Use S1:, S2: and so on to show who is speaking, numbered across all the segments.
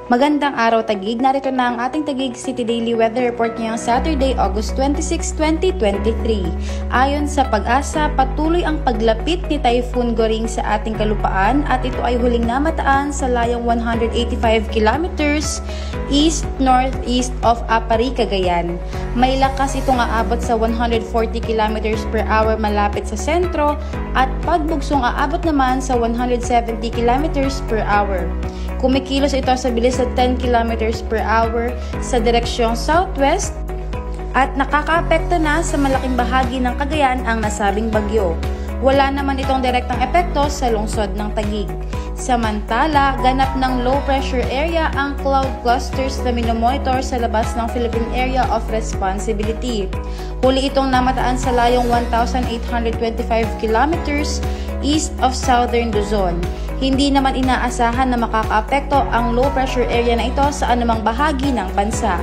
S1: Magandang araw Taguig, narito na ang ating Taguig City Daily Weather Report ngayong Saturday, August 26, 2023. Ayon sa Pag-asa, patuloy ang paglapit ni Typhoon Goring sa ating kalupaan at ito ay huling namataan sa layong 185 kilometers east-northeast of Apari, Cagayan. May lakas itong aabot sa 140 kilometers per hour malapit sa sentro at pagbugsong aabot naman sa 170 kilometers per hour. Kumikilos ito sa bilis na 10 km per hour sa direksyong southwest at nakakaapekto na sa malaking bahagi ng Cagayan ang nasabing bagyo. Wala naman itong direktang epekto sa lungsod ng Taguig. Samantala, ganap ng low pressure area ang cloud clusters na minomonitor sa labas ng Philippine Area of Responsibility. Huli itong namataan sa layong 1,825 kilometers east of southern Luzon. Hindi naman inaasahan na makakaapekto ang low pressure area na ito sa anumang bahagi ng bansa.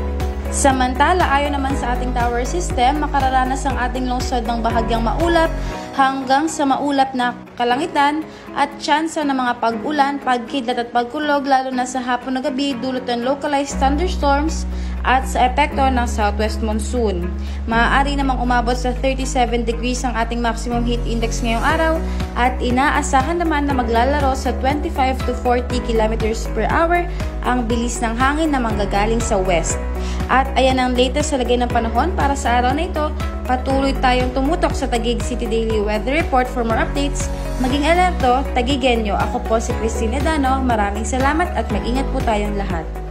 S1: Samantala, ayon naman sa ating tower system, makararanas ang ating lungsod ng bahagyang maulap hanggang sa maulap na kalangitan at tsansa ng mga pag-ulan, pagkidlat at pagkulog lalo na sa hapon na gabi dulot ng localized thunderstorms at sa epekto ng southwest monsoon. Maaari namang umabot sa 37 degrees ang ating maximum heat index ngayong araw at inaasahan naman na maglalaro sa 25 to 40 kilometers per hour ang bilis ng hangin na manggagaling sa west. At ayan ang latest sa lagay ng panahon para sa araw na ito. Patuloy tayong tumutok sa Taguig City Daily Weather Report for more updates. Maging alerto, Taguigenyo. Ako po si Christine Edano. Maraming salamat at mag-ingat po tayong lahat.